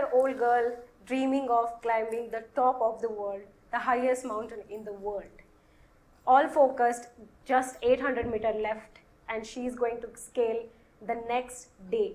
14-year-old girl dreaming of climbing the top of the world, the highest mountain in the world. All focused, just 800 meters left, and she is going to scale the next day.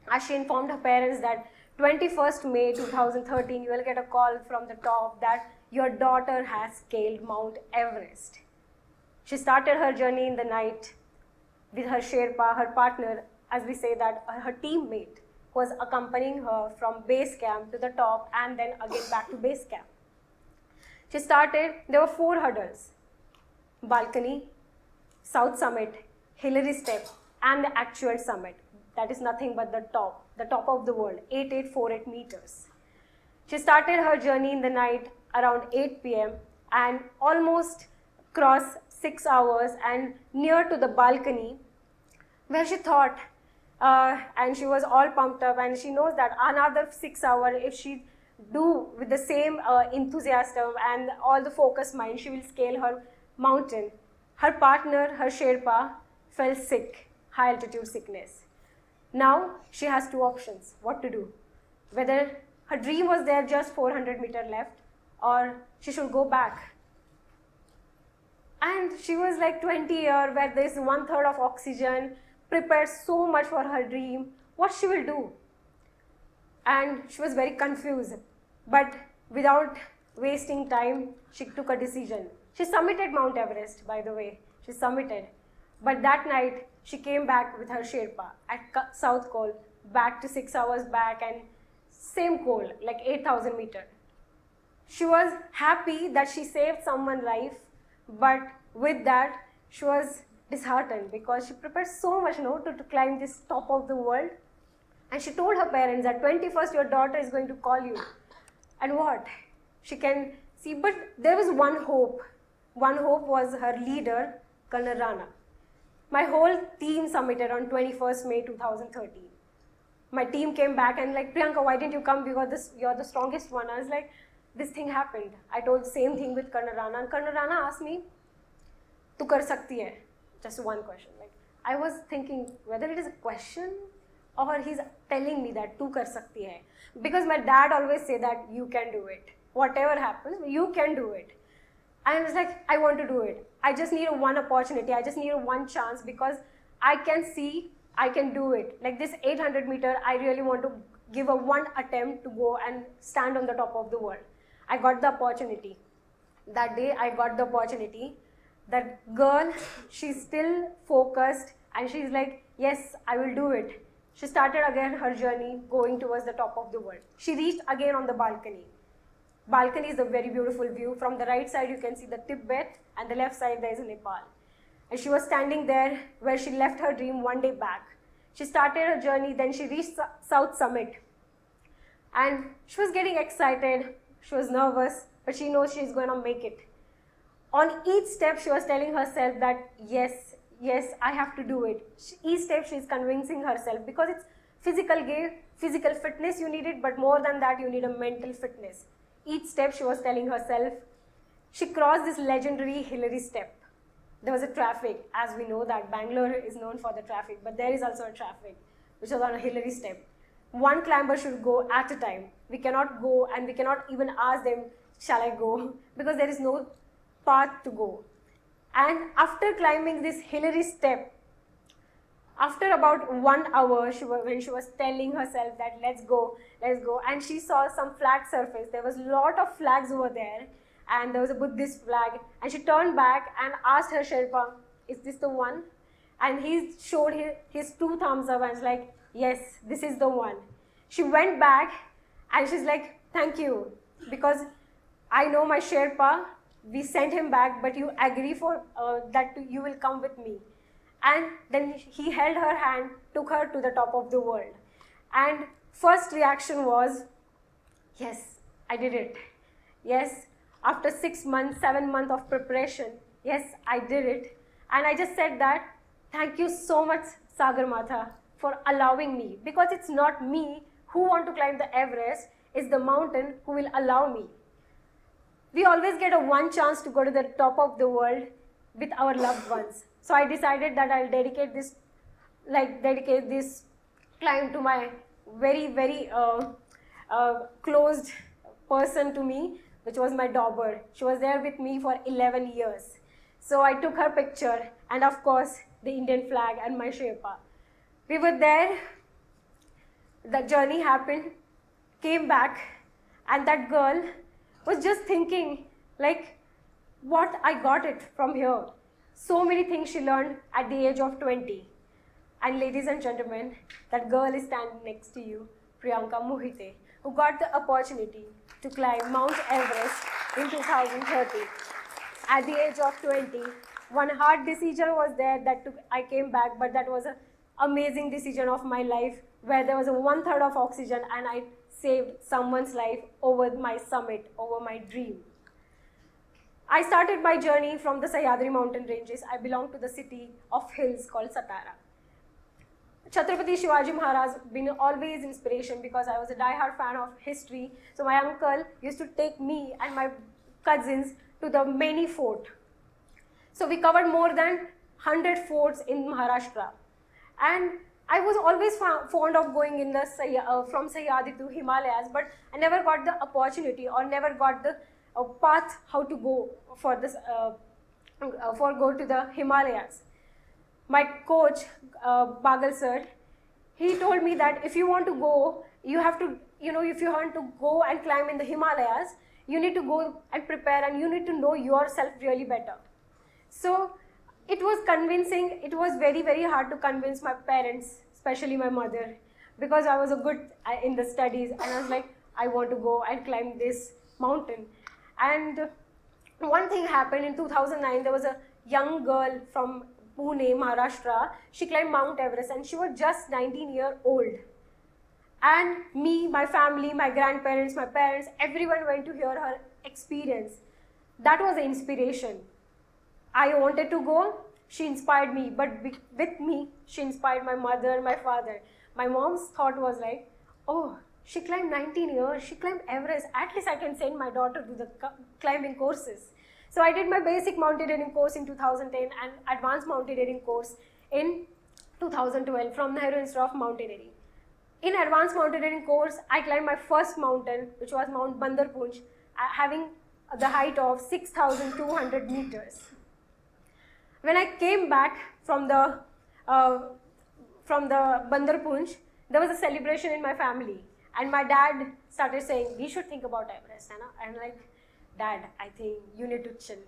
As she informed her parents that 21st May 2013, you will get a call from the top that your daughter has scaled Mount Everest. She started her journey in the night with her Sherpa, her partner, as we say that her teammate was accompanying her from base camp to the top and then again back to base camp. She started, there were 4 hurdles: balcony, south summit, Hillary step, and the actual summit. That is nothing but the top of the world, 8848 meters. She started her journey in the night around 8 p.m. and almost crossed 6 hours and near to the balcony where she thought, and she was all pumped up, and she knows that another 6 hours, if she do with the same enthusiasm and all the focused mind, she will scale her mountain. Her partner, her Sherpa, fell sick, high altitude sickness. Now she has 2 options, what to do. Whether her dream was there just 400 meters left, or she should go back. And she was like 20 years, where there is 1/3 of oxygen, prepared so much for her dream, what she will do. And she was very confused, but without wasting time, she took a decision. She summited Mount Everest, by the way, she summited. But that night, she came back with her Sherpa at South Col, back to 6 hours back, and same col, like 8,000 meters. She was happy that she saved someone's life, but with that, she was disheartened because she prepared so much to climb this top of the world. And she told her parents that 21st, your daughter is going to call you. And what? She can see, but there was one hope. One hope was her leader, Colonel Rana. My whole team submitted on 21st May 2013. My team came back and like, Priyanka, why didn't you come? Because you're the strongest one. I was like, this thing happened. I told the same thing with Colonel Rana. And Colonel Rana asked me, tu kar sakti hai? Just one question. Like, I was thinking whether it is a question or he's telling me that tu kar sakti hai. Because my dad always say that you can do it. Whatever happens, you can do it. And I was like, I want to do it. I just need one opportunity. I just need one chance because I can see I can do it. Like this 800 meter, I really want to give a one attempt to go and stand on the top of the world. I got the opportunity. That day, I got the opportunity. That girl, she's still focused and she's like, yes, I will do it. She started again her journey going towards the top of the world. She reached again on the balcony. Balcony is a very beautiful view. From the right side, you can see the Tibet, and the left side, there is Nepal. And she was standing there where she left her dream one day back. She started her journey, then she reached South Summit. And she was getting excited. She was nervous, but she knows she's going to make it. On each step, she was telling herself that, yes, I have to do it. Each step, she's convincing herself because it's physical fitness you need it, but more than that, you need a mental fitness. Each step, she was telling herself. She crossed this legendary Hillary step. There was a traffic. As we know that Bangalore is known for the traffic, but there is also a traffic, which was on a Hillary step. One climber should go at a time. We cannot go and we cannot even ask them, shall I go? Because there is no path to go. And after climbing this Hillary step, after about 1 hour, when she was telling herself that let's go, and she saw some flag surface. There was a lot of flags over there, and there was a Buddhist flag, and she turned back and asked her Sherpa, is this the one? And he showed his 2 thumbs up and was like, yes, this is the one. She went back and she's like, thank you, because I know my Sherpa, we sent him back, but you agree for that you will come with me. And then he held her hand, took her to the top of the world. And first reaction was, yes, I did it. Yes, after 6 months, 7 months of preparation, yes, I did it. And I just said that, thank you so much, Sagar Matha, for allowing me. Because it's not me who want to climb the Everest, it's the mountain who will allow me. We always get one chance to go to the top of the world with our loved ones. So I decided that I'll dedicate this climb to my very, very closed person to me, which was my daughter. She was there with me for 11 years. So I took her picture, and of course, the Indian flag and my Sherpa. We were there, the journey happened, came back, and that girl was just thinking, like, what I got it from here. So many things she learned at the age of 20. And ladies and gentlemen, that girl is standing next to you, Priyanka Mohite, who got the opportunity to climb Mount Everest in 2013. At the age of 20, one hard decision was there that I came back, but that was an amazing decision of my life, where there was a 1/3 of oxygen and I saved someone's life over my summit, over my dream. I started my journey from the Sahyadri mountain ranges. I belong to the city of hills called Satara. Chhatrapati Shivaji Maharaj been always inspiration because I was a die-hard fan of history. So my uncle used to take me and my cousins to the many fort. So we covered more than 100 forts in Maharashtra. And I was always fond of going in the from Sahyadri to Himalayas, but I never got the opportunity or never got the path how to go for this go to the Himalayas. My coach, Bagal sir, he told me that if you want to go, you have to, if you want to go and climb in the Himalayas, you need to go and prepare and you need to know yourself really better. So it was convincing, it was very, very hard to convince my parents, especially my mother, because I was a good in the studies and I was like, I want to go and climb this mountain. And one thing happened in 2009, there was a young girl from Pune, Maharashtra. She climbed Mount Everest and she was just 19 years old. And me, my family, my grandparents, my parents, everyone went to hear her experience. That was the inspiration. I wanted to go, she inspired me, but with me, she inspired my mother, my father. My mom's thought was like, oh, she climbed 19 years, she climbed Everest, at least I can send my daughter to the climbing courses. So I did my basic mountaineering course in 2010 and advanced mountaineering course in 2012 from Nehru Institute of Mountaineering. In advanced mountaineering course, I climbed my first mountain, which was Mount Bandarpunj, having the height of 6,200 meters. When I came back from the Bandarpunj, there was a celebration in my family. And my dad started saying, we should think about Everest. And I'm like, Dad, I think you need to chill.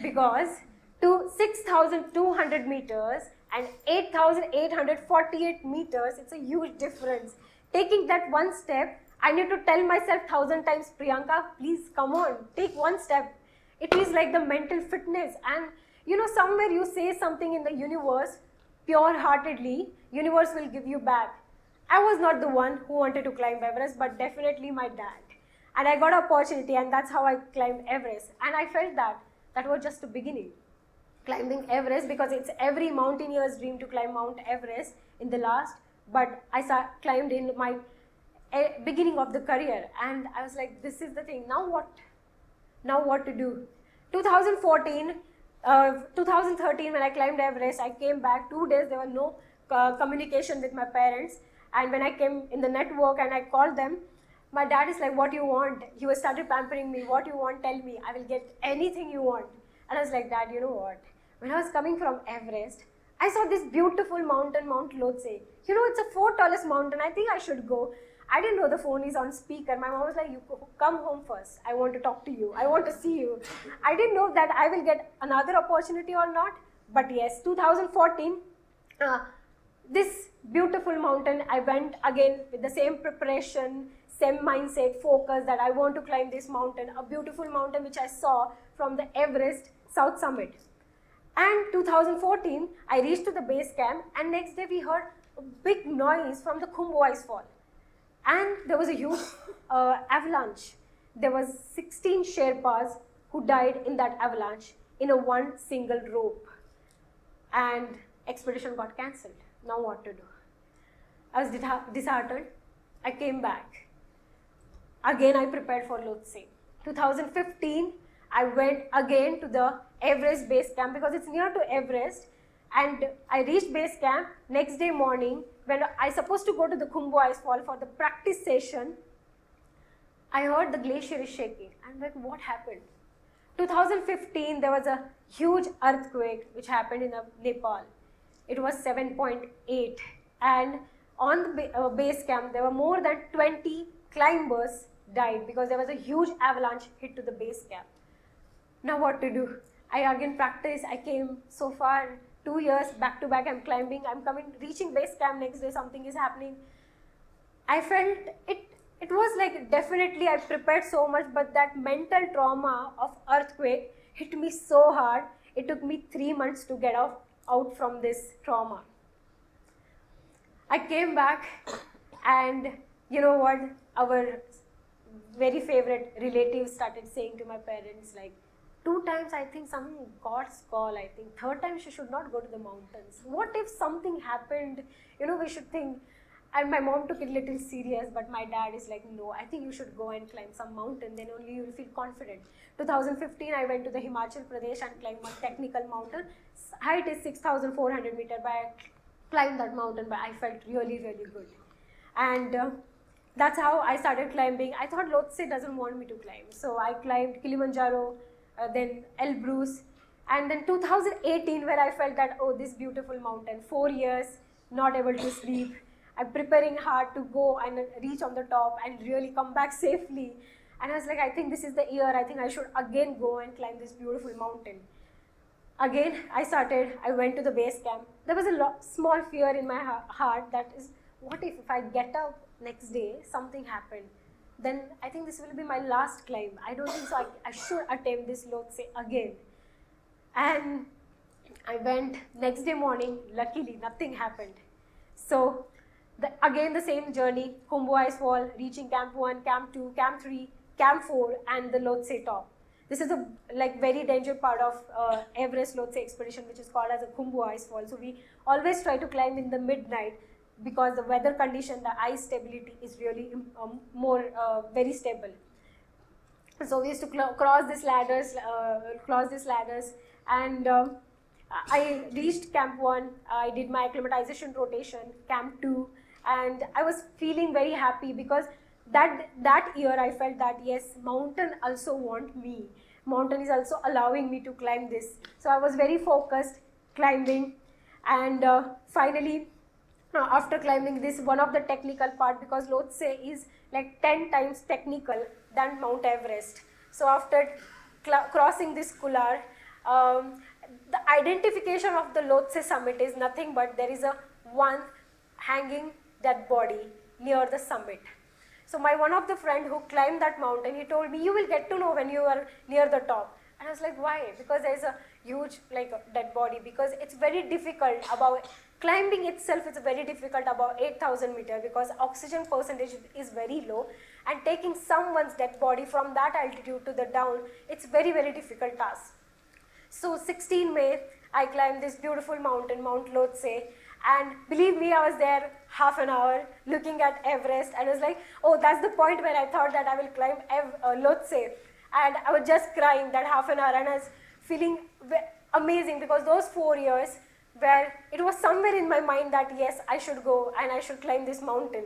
Because to 6,200 meters and 8,848 meters, it's a huge difference. Taking that one step, I need to tell myself 1,000 times, Priyanka, please come on, take one step. It is like the mental fitness. And somewhere you say something in the universe, pure-heartedly, universe will give you back. I was not the one who wanted to climb Everest, but definitely my dad. And I got an opportunity, and that's how I climbed Everest. And I felt that was just the beginning. Climbing Everest, because it's every mountaineer's dream to climb Mount Everest in the last, but I climbed in my beginning of the career. And I was like, this is the thing, now what? Now what to do? 2013, when I climbed Everest, I came back 2 days, there was no communication with my parents. And when I came in the network and I called them, my dad is like, what do you want? He was started pampering me. What do you want? Tell me. I will get anything you want. And I was like, Dad, you know what? When I was coming from Everest, I saw this beautiful mountain, Mount Lhotse. It's the 4th tallest mountain. I think I should go. I didn't know the phone is on speaker. My mom was like, you come home first. I want to talk to you. I want to see you. I didn't know that I will get another opportunity or not. But yes, 2014, this beautiful mountain, I went again with the same preparation, same mindset, focus that I want to climb this mountain, a beautiful mountain which I saw from the Everest South Summit. And 2014, I reached to the base camp, and next day we heard a big noise from the Khumbu ice fall. And there was a huge avalanche. There was 16 Sherpas who died in that avalanche in a one single rope. And expedition got cancelled. Now what to do? I was disheartened. I came back. Again, I prepared for Lhotse. 2015, I went again to the Everest base camp because it's near to Everest. And I reached base camp next day morning when I supposed to go to the Khumbu ice fall for the practice session. I heard the glacier is shaking. I'm like, what happened? 2015, there was a huge earthquake which happened in Nepal. It was 7.8, and on the base camp, there were more than 20 climbers died because there was a huge avalanche hit to the base camp. Now what to do? I again practice. I came so far, 2 years back to back. I'm climbing. I'm reaching base camp next day. Something is happening. I felt it. It was like definitely I prepared so much, but that mental trauma of earthquake hit me so hard. It took me 3 months to get out from this trauma. I came back, and you know what? Our very favorite relatives started saying to my parents, like, 2 times I think some God's call, I think. 3rd time she should not go to the mountains. What if something happened? We should think. And my mom took it a little serious, but my dad is like, no, I think you should go and climb some mountain, then only you will feel confident. 2015, I went to the Himachal Pradesh and climbed a technical mountain. Height is 6,400 meters, but I climbed that mountain, but I felt really, really good. And that's how I started climbing. I thought Lhotse doesn't want me to climb. So I climbed Kilimanjaro, then Elbrus, and then 2018, where I felt that, oh, this beautiful mountain, 4 years, not able to sleep. I'm preparing hard to go and reach on the top and really come back safely. And I was like, I think this is the year. I think I should again go and climb this beautiful mountain. Again, I went to the base camp. There was a small fear in my heart that is, what if I get up next day, something happened? Then I think this will be my last climb. I don't think so. I should attempt this Lhotse again. And I went next day morning. Luckily, nothing happened. So again the same journey, Khumbu Ice Wall, reaching Camp 1, Camp 2, Camp 3, Camp 4 and the Lhotse top. This is a very dangerous part of Everest Lhotse expedition, which is called as a Khumbu Ice Wall. So we always try to climb in the midnight because the weather condition, the ice stability is really very stable. So we used to cross these ladders, and I reached Camp 1, I did my acclimatization rotation, Camp 2, and I was feeling very happy because that year I felt that yes, mountain also want me. Mountain is also allowing me to climb this. So I was very focused climbing, and finally after climbing this, one of the technical part, because Lhotse is like 10 times technical than Mount Everest. So after crossing this couloir, the identification of the Lhotse summit is nothing but there is a one hanging dead body near the summit. So my one of the friend who climbed that mountain, he told me, you will get to know when you are near the top. And I was like, why? Because there is a huge dead body, because it's very difficult about climbing itself. It's very difficult about 8,000 meters because oxygen percentage is very low, and taking someone's dead body from that altitude to the down, it's very, very difficult task. So 16 May, I climbed this beautiful mountain, Mount Lhotse, and believe me, I was there half an hour looking at Everest, and I was like, oh, that's the point where I thought that I will climb Lhotse. And I was just crying that half an hour, and I was feeling amazing because those 4 years where it was somewhere in my mind that yes, I should go and I should climb this mountain.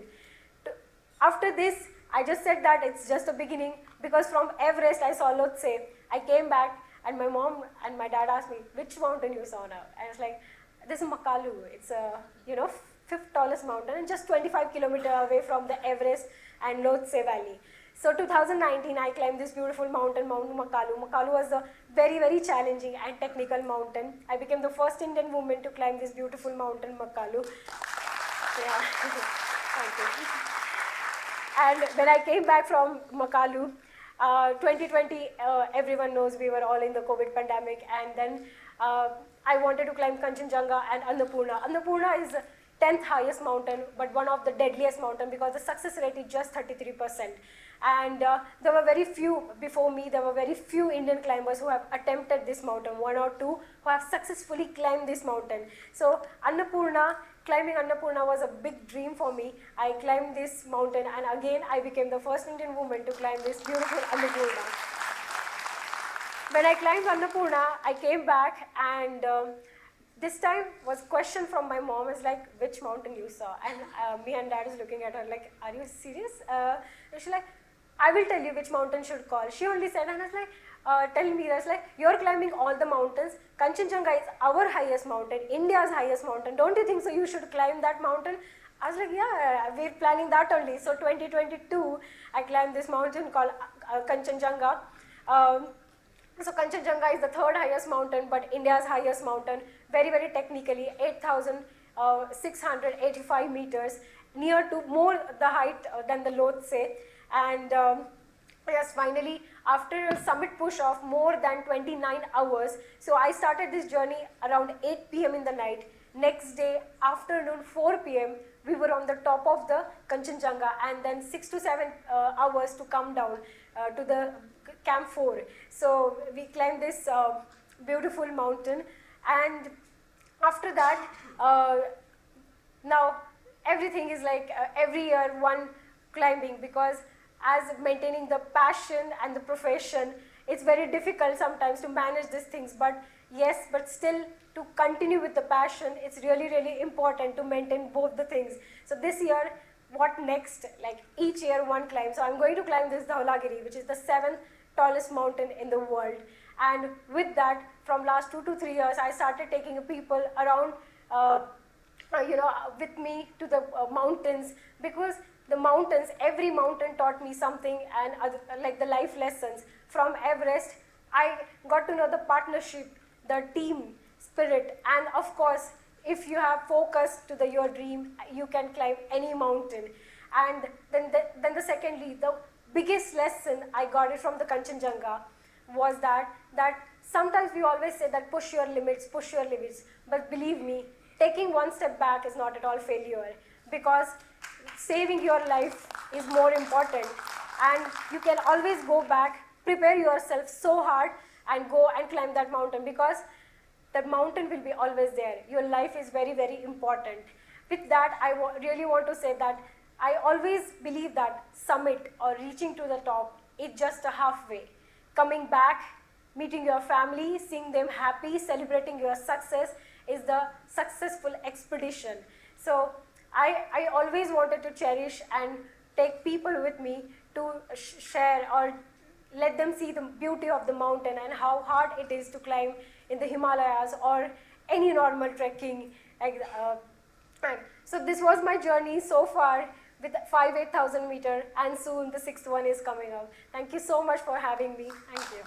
After this, I just said that it's just a beginning, because from Everest I saw Lhotse. I came back and my mom and my dad asked me, which mountain you saw now? And I was like, this is Makalu. It's a 5th tallest mountain and just 25 kilometers away from the Everest and Lhotse Valley. So 2019, I climbed this beautiful mountain, Mount Makalu. Makalu was a very, very challenging and technical mountain. I became the first Indian woman to climb this beautiful mountain, Makalu. Yeah. Thank you. And when I came back from Makalu, 2020, everyone knows we were all in the COVID pandemic, and then I wanted to climb Kanchenjunga and Annapurna. Annapurna is the 10th highest mountain, but one of the deadliest mountain because the success rate is just 33%. And there were very few, before me, there were very few Indian climbers who have attempted this mountain, 1 or 2 who have successfully climbed this mountain. So Annapurna, climbing Annapurna was a big dream for me. I climbed this mountain, and again I became the first Indian woman to climb this beautiful Annapurna. When I climbed Annapurna, I came back, and this time was question from my mom, is like, which mountain you saw? And me and dad is looking at her like, are you serious? And she's like, I will tell you which mountain should call. She only said, and I was like, tell me, I was like, you're climbing all the mountains. Kanchenjunga is our highest mountain, India's highest mountain. Don't you think so you should climb that mountain? I was like, yeah, we're planning that only. So 2022, I climbed this mountain called Kanchenjunga. So Kanchenjunga is the third highest mountain, but India's highest mountain, very, very technically, 8,685 meters, near to more the height than the Lhotse. And yes, finally, after a summit push of more than 29 hours, so I started this journey around 8 p.m. in the night. Next day, afternoon 4 p.m., we were on the top of the Kanchenjunga, and then 6 to 7 hours to come down to the Camp 4. So we climbed this beautiful mountain, and after that, now everything is like every year one climbing, because as maintaining the passion and the profession, it's very difficult sometimes to manage these things, but yes, but still to continue with the passion, it's really, really important to maintain both the things. So this year, what next? Like each year one climb. So I'm going to climb this Dhaulagiri, which is the 7th tallest mountain in the world. And with that, from last 2 to 3 years, I started taking people around, with me to the mountains, because the mountains, every mountain taught me something, and like the life lessons. From Everest, I got to know the partnership, the team spirit, and of course, if you have focus to your dream, you can climb any mountain. And then secondly, the biggest lesson I got it from the Kanchenjunga was that sometimes we always say that push your limits, but believe me, taking one step back is not at all failure, because saving your life is more important, and you can always go back, prepare yourself so hard, and go and climb that mountain, because that mountain will be always there. Your life is very, very important. With that, I really want to say that I always believe that summit or reaching to the top is just a halfway. Coming back, meeting your family, seeing them happy, celebrating your success is the successful expedition. So I always wanted to cherish and take people with me to share or let them see the beauty of the mountain and how hard it is to climb in the Himalayas or any normal trekking. So this was my journey so far with 8,000 meter, and soon the 6th one is coming up. Thank you so much for having me. Thank you.